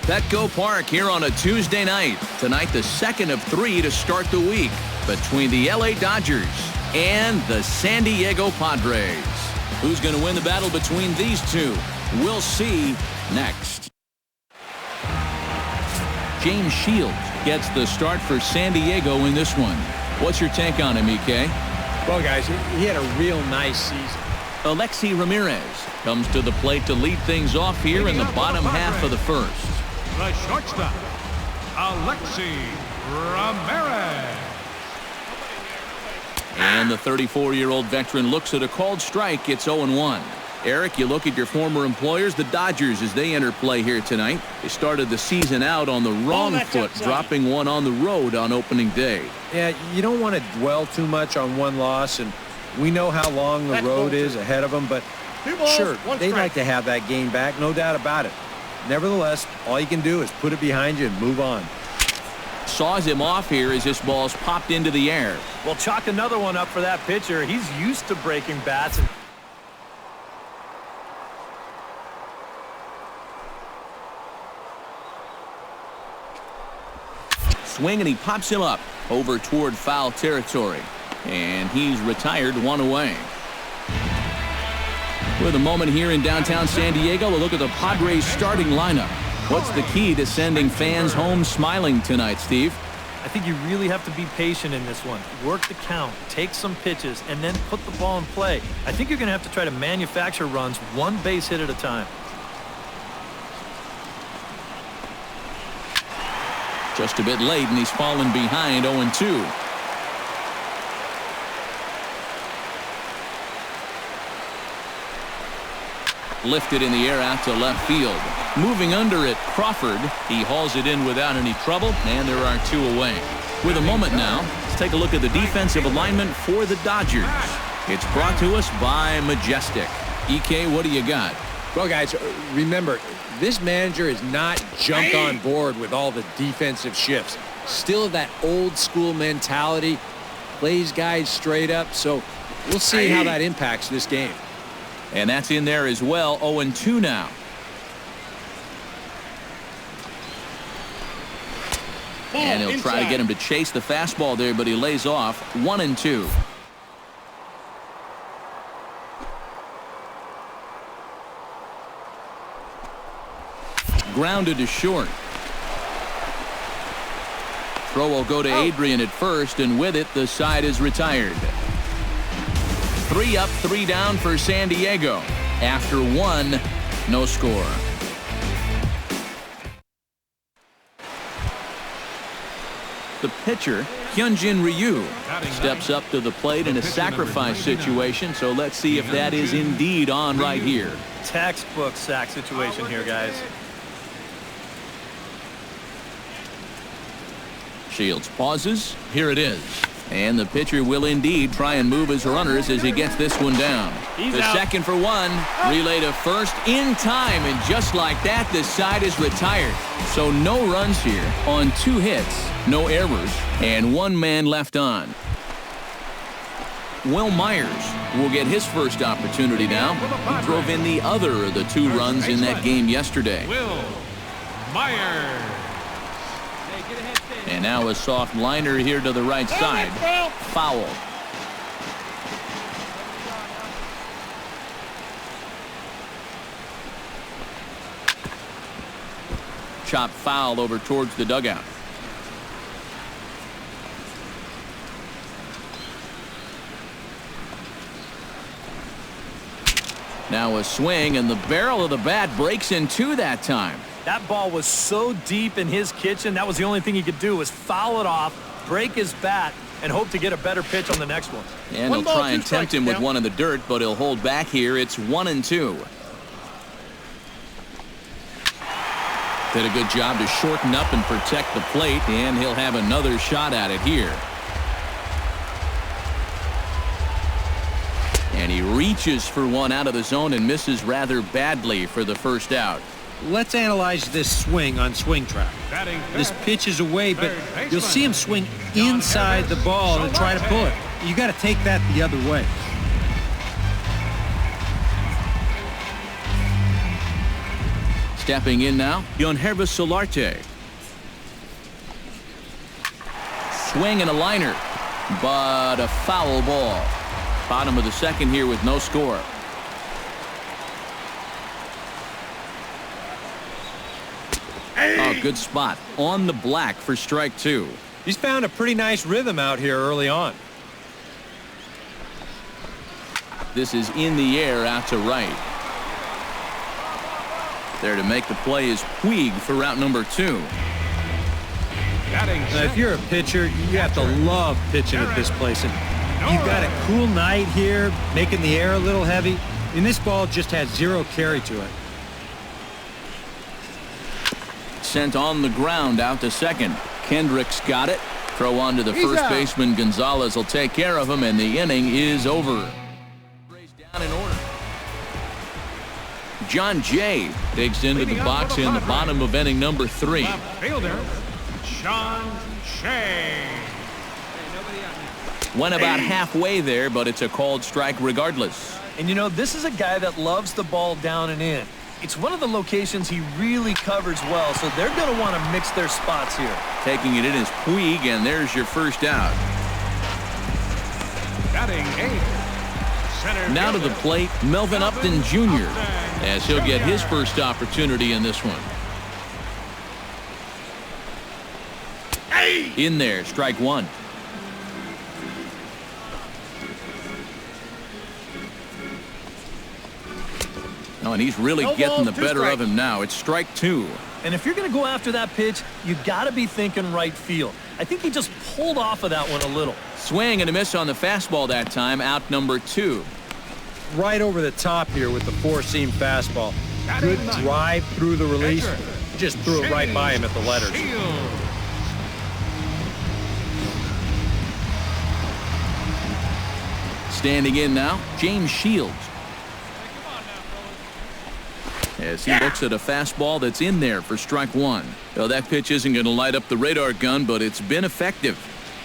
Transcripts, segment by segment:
Petco Park here on a Tuesday night. Tonight, the second of 3 to start the week between the LA Dodgers and the San Diego Padres. Who's going to win the battle between these two? We'll see next. James Shields gets the start for San Diego in this one. What's your take on him, EK? Well, guys, he had a real nice season. Alexi Ramirez comes to the plate to lead things off here in the bottom half of the first. The shortstop, Alexi Ramirez. And the 34-year-old veteran looks at a called strike. It's 0-1. Eric, you look at your former employers, the Dodgers, as they enter play here tonight. They started the season out on the wrong foot, dropping one on the road on opening day. Yeah, you don't want to dwell too much on one loss, and we know how long the road is ahead of them, but sure, they'd like to have that game back, no doubt about it. Nevertheless, all you can do is put it behind you and move on. Saws him off here as this ball's popped into the air. Well, chalk another one up for that pitcher. He's used to breaking bats. Swing, and he pops him up over toward foul territory. And he's retired, one away. With a moment here in downtown San Diego, a look at the Padres starting lineup. What's the key to sending fans home smiling tonight, Steve? I think you really have to be patient in this one. Work the count, take some pitches, and then put the ball in play. I think you're going to have to try to manufacture runs one base hit at a time. Just a bit late, and he's fallen behind 0-2. Lifted in the air out to left field. Moving under it, Crawford. He hauls it in without any trouble, and there are 2 away. With a moment now, let's take a look at the defensive alignment for the Dodgers. It's brought to us by Majestic. EK, what do you got? Well, guys, remember, this manager has not jumped on board with all the defensive shifts. Still that old school mentality, plays guys straight up, so we'll see how that impacts this game. And that's in there as well. 0-2 now. And he'll try to get him to chase the fastball there, but he lays off. 1-2. Grounded to short. Throw will go to Adrian at first, and with it, the side is retired. 3 up, 3 down for San Diego. After 1, no score. The pitcher, Hyun Jin Ryu, steps up to the plate in a sacrifice situation, so let's see if that is indeed on right here. Textbook sack situation here, guys. Shields pauses. Here it is. And the pitcher will indeed try and move his runners as he gets this one down. The second for 1. Relay to first in time. And just like that, the side is retired. So no runs here on 2 hits, no errors, and 1 man left on. Will Myers will get his first opportunity now. He drove in the other of the 2 runs in that game yesterday. Will Myers. And now a soft liner here to the right side. Foul. Chop foul over towards the dugout. Now a swing, and the barrel of the bat breaks in 2 that time. That ball was so deep in his kitchen, that was the only thing he could do was foul it off, break his bat, and hope to get a better pitch on the next one. And he'll try and tempt him with one in the dirt, but he'll hold back here. It's 1-2. Did a good job to shorten up and protect the plate, and he'll have another shot at it here. And he reaches for one out of the zone and misses rather badly for the first out. Let's analyze this swing on Swing Track. This pitch is away, but you'll see him swing inside the ball and try to pull it. You got to take that the other way. Stepping in now, Hyun Solarte. Swing and a liner, but a foul ball. Bottom of the second here with no score. Oh, good spot on the black for strike two. He's found a pretty nice rhythm out here early on. This is in the air out to right. There to make the play is Puig for route number 2. Now, if you're a pitcher, you have to love pitching at this place. And you've got a cool night here, making the air a little heavy. And this ball just has zero carry to it. Sent on the ground out to second. Kendrick's got it. Throw on to the first baseman. Gonzalez will take care of him, and the inning is over. Down in order. John Jay digs into the box in the bottom of inning number 3. Fielder, John Jay. Went about halfway there, but it's a called strike regardless. And you know, this is a guy that loves the ball down and in. It's one of the locations he really covers well, so they're going to want to mix their spots here. Taking it in is Puig, and there's your first out. Batting 8th. Now to the plate, Melvin Upton Jr. as he'll get his first opportunity in this one. In there, strike one. Oh, and he's really getting the better of him now. It's strike two. And if you're going to go after that pitch, you got to be thinking right field. I think he just pulled off of that one a little. Swing and a miss on the fastball that time, out number 2. Right over the top here with the four-seam fastball. Good drive through the release. Just threw it right by him at the letters. Standing in now, James Shields. As he looks at a fastball that's in there for strike one. Well, that pitch isn't going to light up the radar gun, but it's been effective.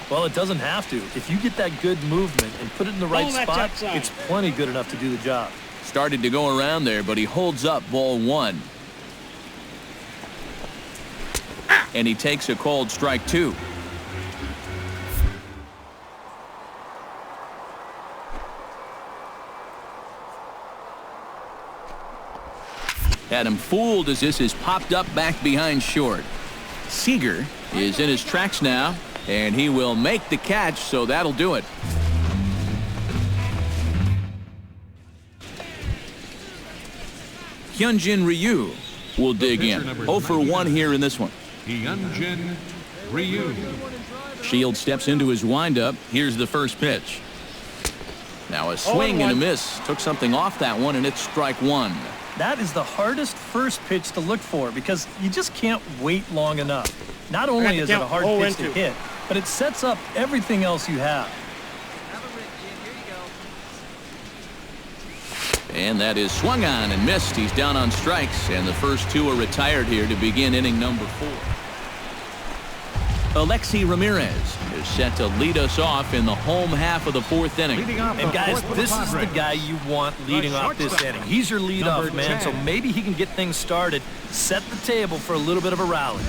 Well, it doesn't have to. If you get that good movement and put it in the right spot, it's plenty good enough to do the job. Started to go around there, but he holds up ball one. And he takes a called strike two. Had him fooled as this is popped up back behind short. Seager is in his tracks now, and he will make the catch, so that'll do it. Hyun Jin Ryu will dig in. 0 for 1 here in this one. Hyun Jin Ryu. Shield steps into his windup. Here's the first pitch. Now a swing and a miss. Took something off that one, and it's strike one. That is the hardest first pitch to look for because you just can't wait long enough. Not only is it a hard pitch to hit, but it sets up everything else you have. And that is swung on and missed. He's down on strikes, and the first two are retired here to begin inning number 4. Alexi Ramirez is set to lead us off in the home half of the 4th inning. And guys, this is the guy you want leading off this inning. He's your leadoff man, so maybe he can get things started, set the table for a little bit of a rally.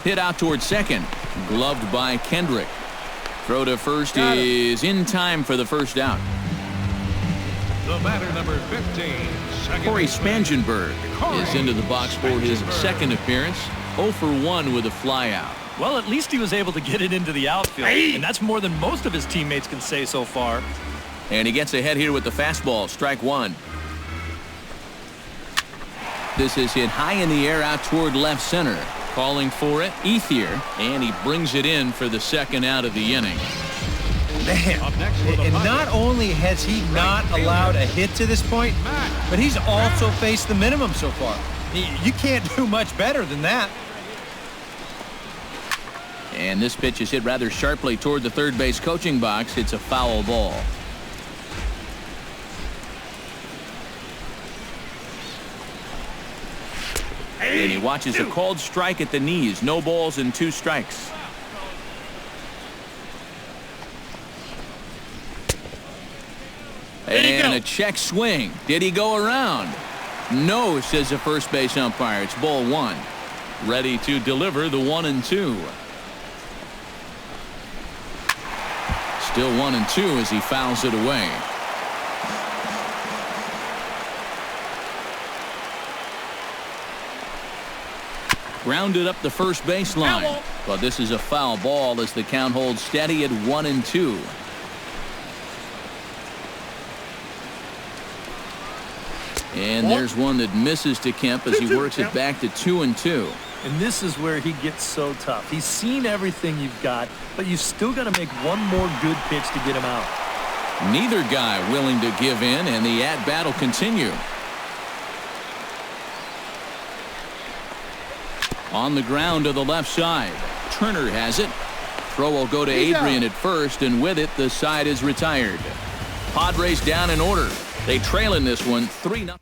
Hit out towards second, gloved by Kendrick. Throw to first is in time for the first out. The batter, number 15. Corey Spangenberg is into the box for his second appearance. 0 for 1 with a flyout. Well, at least he was able to get it into the outfield, and that's more than most of his teammates can say so far. And he gets ahead here with the fastball, strike one. This is hit high in the air out toward left center. Calling for it, Ethier, and he brings it in for the second out of the inning. Man, and not only has he not allowed a hit to this point, but he's also faced the minimum so far. You can't do much better than that. And this pitch is hit rather sharply toward the third base coaching box. It's a foul ball. And he watches a called strike at the knees. No balls and 2 strikes. And a check swing. Did he go around? No, says the first base umpire. It's ball one. Ready to deliver the 1-2. Still 1-2 as he fouls it away. Grounded up the first baseline. But this is a foul ball as the count holds steady at 1-2. And there's one that misses to Kemp as he works it back to 2-2. And this is where he gets so tough. He's seen everything you've got, but you still got to make one more good pitch to get him out. Neither guy willing to give in, and the at-bat will continue. On the ground to the left side. Turner has it. Throw will go to Adrian at first, and with it, the side is retired. Padres down in order. They trail in this one 3-0.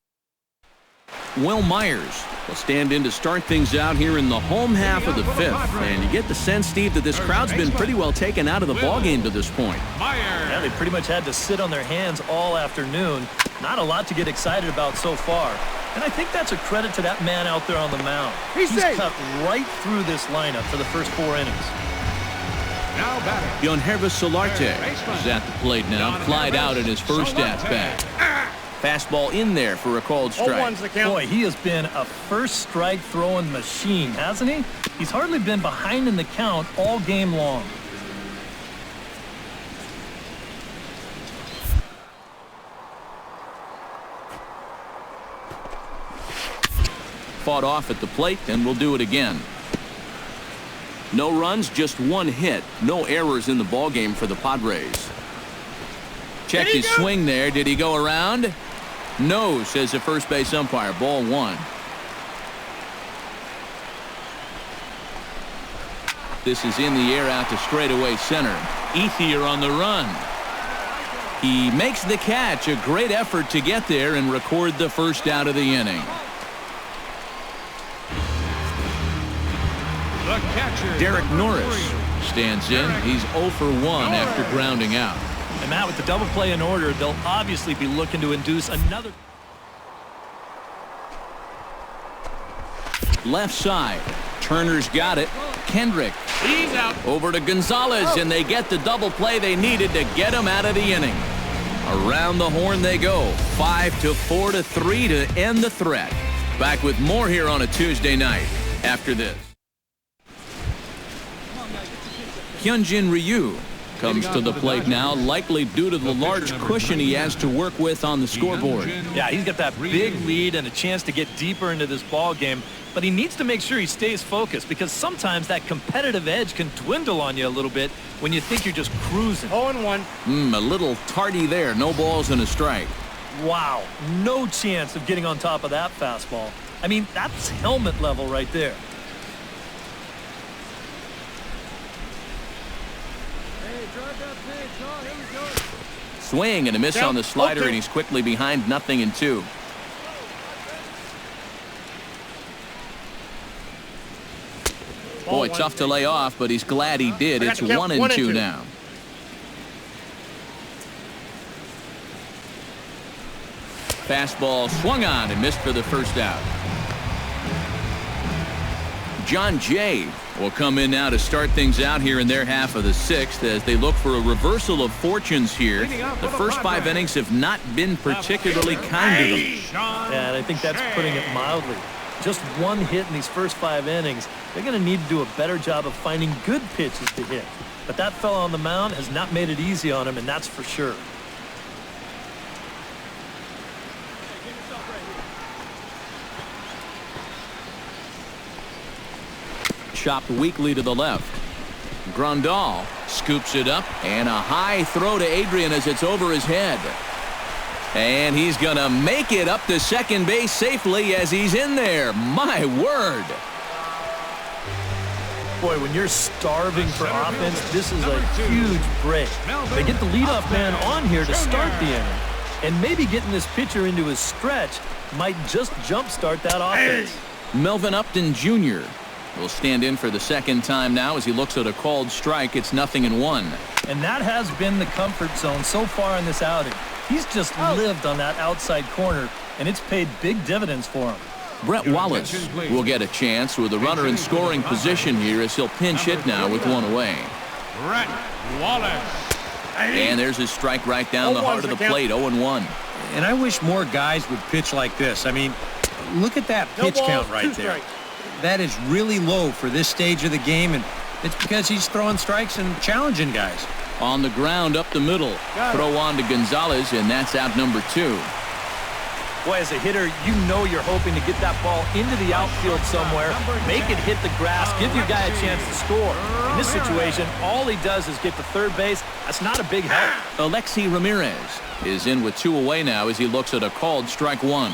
Will Myers will stand in to start things out here in the home half of the fifth. And you get the sense, Steve, that this crowd's been pretty well taken out of the ballgame to this point. Yeah, they pretty much had to sit on their hands all afternoon. Not a lot to get excited about so far. And I think that's a credit to that man out there on the mound. He's cut right through this lineup for the first 4 innings. Now batting. Hyun Solarte is at the plate now. Flied out in his first at-bat. Fastball in there for a called strike. Boy, he has been a first strike throwing machine, hasn't he? He's hardly been behind in the count all game long. Fought off at the plate, and we'll do it again. No runs, just 1 hit. No errors in the ballgame for the Padres. Checked his swing there. Did he go around? No, says the first base umpire. Ball 1. This is in the air out to straightaway center. Ethier on the run. He makes the catch. A great effort to get there and record the first out of the inning. The catcher, Derek number Norris 3. stands in. He's 0 for 1 after grounding out. And Matt, with the double play in order, they'll obviously be looking to induce another. Left side. Turner's got it. Kendrick. He's out. Over to Gonzalez, and they get the double play they needed to get him out of the inning. Around the horn they go. 5-4-3 to end the threat. Back with more here on a Tuesday night after this. Hyun Jin Ryu comes to the plate now, likely due to the large cushion he has to work with on the scoreboard. Yeah, he's got that big lead and a chance to get deeper into this ball game, but he needs to make sure he stays focused because sometimes that competitive edge can dwindle on you a little bit when you think you're just cruising. 0-1. A little tardy there. No balls and a strike. Wow, no chance of getting on top of that fastball. I mean, that's helmet level right there. Swing and a miss on the slider, and he's quickly behind 0-2. Boy, tough to lay off, but he's glad he did. It's 1-2 now. Fastball swung on and missed for the first out. John Jay will come in now to start things out here in their half of the sixth as they look for a reversal of fortunes here. The first 5 innings have not been particularly kind to them. Yeah, and I think that's putting it mildly. Just 1 hit in these first 5 innings. They're going to need to do a better job of finding good pitches to hit. But that fella on the mound has not made it easy on him, and that's for sure. Chopped weakly to the left. Grandal scoops it up, and a high throw to Adrian as it's over his head. And he's going to make it up to second base safely as he's in there. My word. Boy, when you're starving for offense, this is a huge break. They get the leadoff man on here to start the inning. And maybe getting this pitcher into his stretch might just jumpstart that offense. Melvin Upton Jr. will stand in for the second time now as he looks at a called strike. It's 0-1. And that has been the comfort zone so far in this outing. He's just lived on that outside corner, and it's paid big dividends for him. Brett Wallace will get a chance with a runner in scoring position here as he'll pinch hit now with one away. Brett Wallace. And there's his strike right down the heart of the plate, 0-1. And I wish more guys would pitch like this. I mean, look at that pitch count right there. That is really low for this stage of the game, and it's because he's throwing strikes and challenging guys. On the ground up the middle. Throw on to Gonzalez, and that's out number 2. Boy, as a hitter, you know you're hoping to get that ball into the outfield somewhere, make it hit the grass, give your guy a chance to score. In this situation, all he does is get to third base. That's not a big help. Alexi Ramirez is in with 2 away now as he looks at a called strike 1.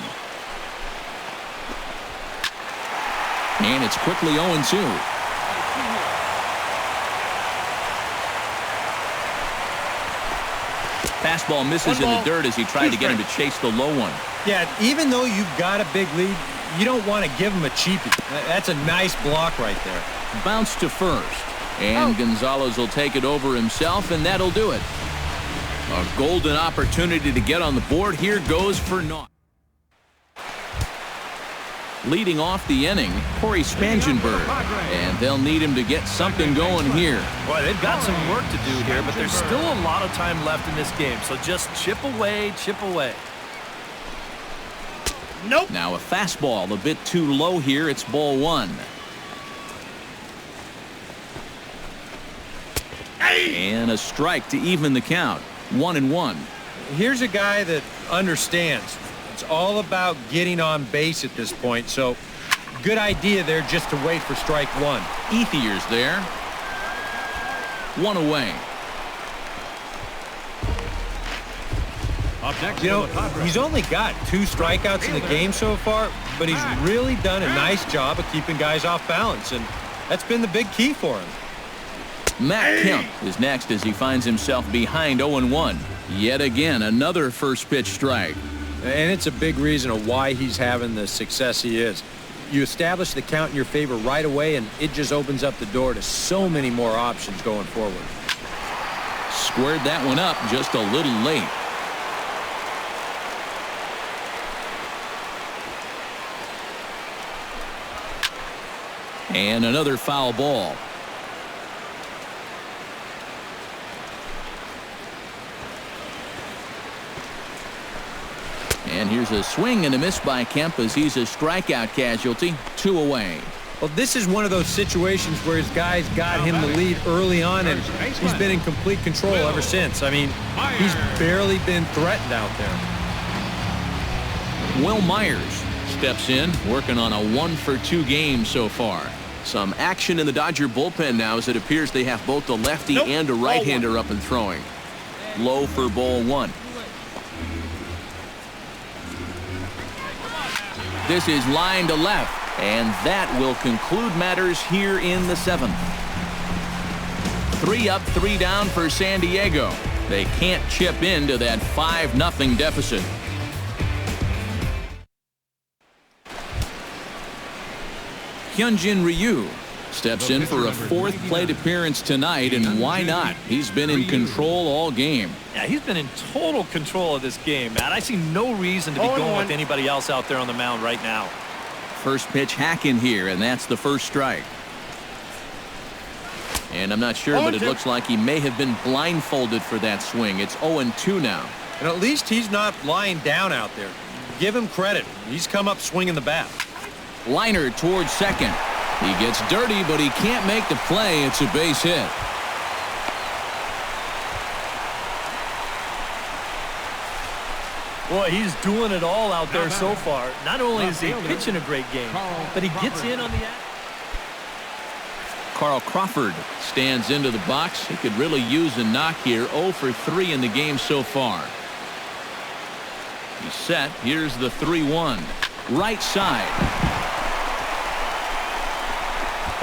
And it's quickly 0-2. Fastball misses in the dirt as he tried to get him to chase the low one. Yeah, even though you've got a big lead, you don't want to give him a cheapie. That's a nice block right there. Bounce to first. And Gonzalez will take it over himself, and that'll do it. A golden opportunity to get on the board. Here goes for naught. Leading off the inning, Corey Spangenberg. And they'll need him to get something going here. Boy, they've got some work to do here, but there's still a lot of time left in this game. So just chip away, chip away. Nope. Now a fastball a bit too low here. It's ball 1. And a strike to even the count. 1-1. Here's a guy that understands. It's all about getting on base at this point, so good idea there just to wait for strike 1. Ethier's there. 1 away. You know, he's only got 2 strikeouts in the game so far, but he's really done a nice job of keeping guys off balance, and that's been the big key for him. Matt Kemp is next as he finds himself behind 0-1. Yet again, another first pitch strike. And it's a big reason of why he's having the success he is. You establish the count in your favor right away, and it just opens up the door to so many more options going forward. Squared that one up just a little late. And another foul ball. And here's a swing and a miss by Kemp as he's a strikeout casualty. 2 away. Well, this is one of those situations where his guys got him the lead early on, and he's been in complete control ever since. I mean, he's barely been threatened out there. Will Myers steps in, working on a 1-for-2 game so far. Some action in the Dodger bullpen now as it appears they have both a lefty and a right-hander up and throwing. Low for ball 1. This is line to left, and that will conclude matters here in the 7th. 3 up, 3 down for San Diego. They can't chip into that 5-0 deficit. Hyun Jin Ryu steps in for a 4th plate appearance tonight, and why not? He's been in control all game. Yeah, he's been in total control of this game, Matt. I see no reason to be going with anybody else out there on the mound right now. First pitch hack in here, and that's the first strike. And I'm not sure, but it looks like he may have been blindfolded for that swing. It's 0-2 now. And at least he's not lying down out there. Give him credit. He's come up swinging the bat. Liner towards second. He gets dirty, but he can't make the play. It's a base hit. Boy, he's doing it all out there so far. Not only is he pitching a great game, but he gets in on the act. Carl Crawford stands into the box. He could really use a knock here. 0 for 3 in the game so far. He's set. Here's the 3-1. Right side.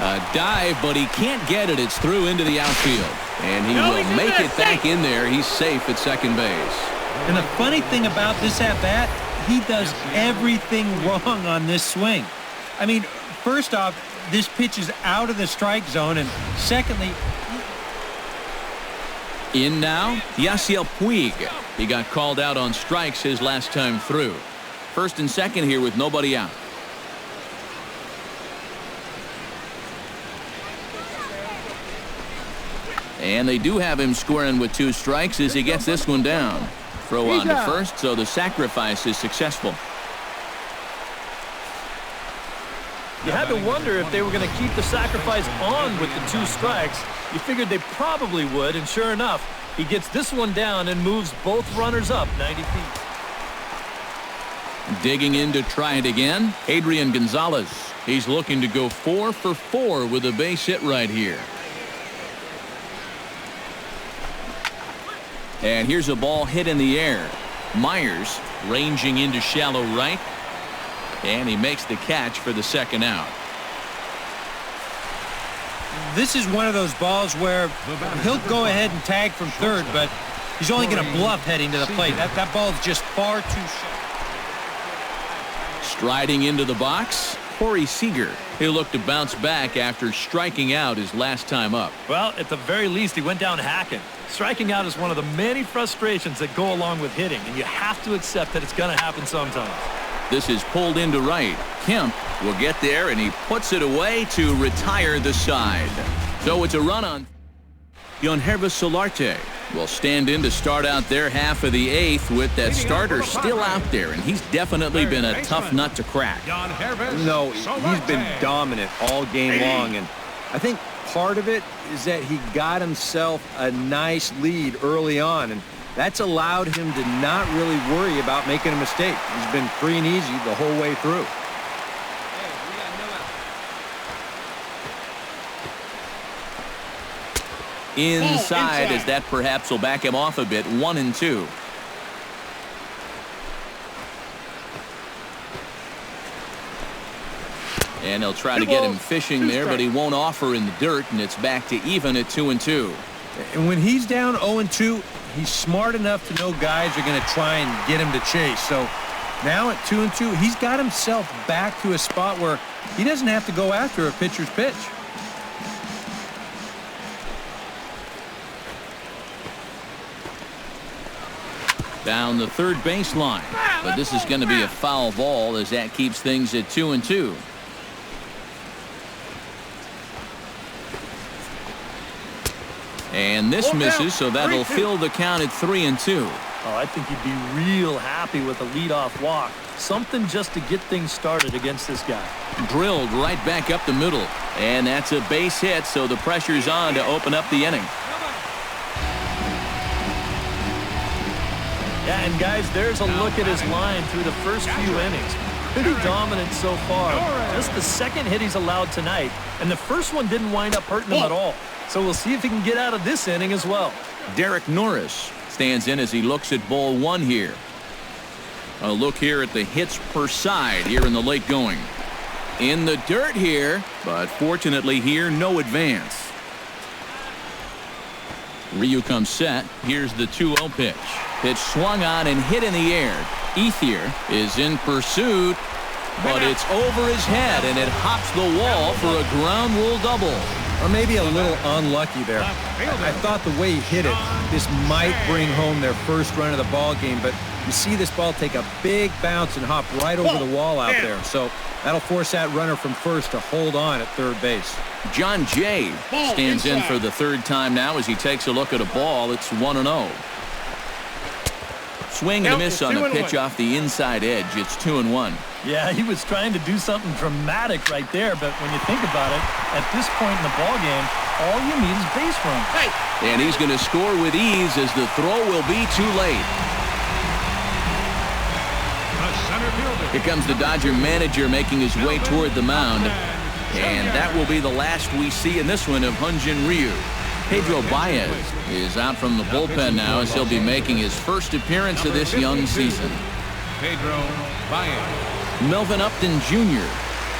A dive, but he can't get it. It's through into the outfield. And he will make it back in there. He's safe at second base. And the funny thing about this at-bat, he does everything wrong on this swing. I mean, first off, this pitch is out of the strike zone, and secondly, In now, Yasiel Puig. He got called out on strikes his last time through. First and second here with nobody out. And they do have him squaring with 2 strikes as he gets this one down. Throw on to first, so the sacrifice is successful. You had to wonder if they were going to keep the sacrifice on with the 2 strikes. You figured they probably would, and sure enough, he gets this one down and moves both runners up 90 feet. Digging in to try it again, Adrian Gonzalez. He's looking to go 4 for 4 with a base hit right here. And here's a ball hit in the air. Myers ranging into shallow right. And he makes the catch for the second out. This is one of those balls where he'll go ahead and tag from third, but he's only going to bluff heading to the plate. That ball's just far too short. Striding into the box, Corey Seager. He'll look to bounce back after striking out his last time up. Well, at the very least, he went down hacking. Striking out is one of the many frustrations that go along with hitting, and you have to accept that it's going to happen sometimes. This is pulled into right. Kemp will get there, and he puts it away to retire the side. So it's a run on. Yonhervis Solarte will stand in to start out their half of the 8th with that starter still out there, and he's definitely been a tough nut to crack. No, he's been dominant all game long, and I think part of it is that he got himself a nice lead early on, and that's allowed him to not really worry about making a mistake. He's been free and easy the whole way through. Inside, as that perhaps will back him off a bit. 1-2. And they'll try to get him fishing there, but he won't offer in the dirt, and it's back to even at 2-2. And when he's down 0-2, he's smart enough to know guys are going to try and get him to chase. So now at 2-2, he's got himself back to a spot where he doesn't have to go after a pitcher's pitch. Down the third baseline, but this is going to be a foul ball as that keeps things at 2-2. And this misses, so that'll fill the count at 3-2. Oh, I think he'd be real happy with a leadoff walk. Something just to get things started against this guy. Drilled right back up the middle. And that's a base hit, so the pressure's on to open up the inning. Yeah, and guys, there's a look at his line through the first few innings. Pretty dominant so far. Just the second hit he's allowed tonight, and the first one didn't wind up hurting him at all. So we'll see if he can get out of this inning as well. Derek Norris stands in as he looks at ball 1 here. A look here at the hits per side here in the late going. In the dirt here, but fortunately here, no advance. Ryu comes set. Here's the 2-0 pitch. Pitch swung on and hit in the air. Ethier is in pursuit, but it's over his head, and it hops the wall for a ground rule double. Or maybe a little unlucky there. I thought the way he hit it, this might bring home their first run of the ball game, but you see this ball take a big bounce and hop right over the wall out there. So that'll force that runner from first to hold on at third base. John Jay stands in for the third time now as he takes a look at a ball. It's 1-0. Swing and a miss on the pitch off the inside edge. It's 2-1. Yeah, he was trying to do something dramatic right there, but when you think about it, at this point in the ball game, all you need is base run. And he's going to score with ease as the throw will be too late. Here comes the Dodger manager making his way toward the mound. And that will be the last we see in this one of Hyun Jin Ryu. Pedro Baez is out from the bullpen now as he'll be making his first appearance of this young season. Pedro Baez. Melvin Upton Jr.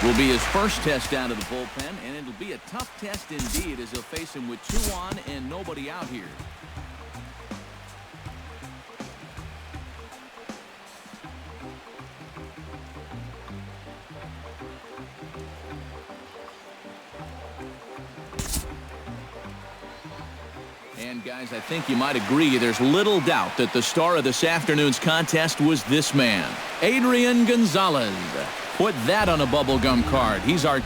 will be his first test out of the bullpen, and it'll be a tough test indeed as he'll face him with 2 on and nobody out here. And, guys, I think you might agree there's little doubt that the star of this afternoon's contest was this man, Adrian Gonzalez. Put that on a bubblegum card. He's our